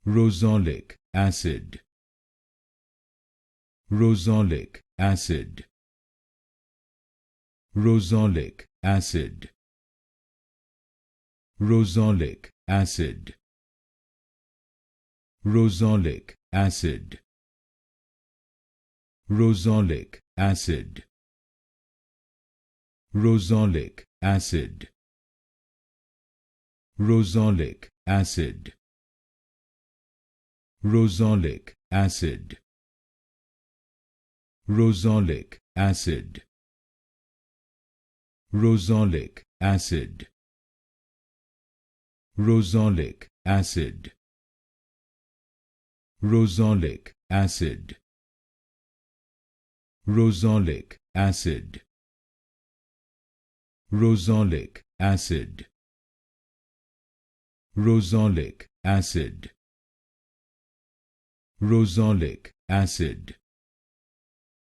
Rosolic acid. Rosolic acid. Rosolic acid. Rosolic acid. Rosolic acid. Rosolic acid. Rosolic acid. Rosolic acid. Rosolic acid. Rosolic acid. Rosolic acid. Rosolic acid. Rosolic acid. Rosolic acid. Rosolic acid. Rosolic acid. Rosolic acid.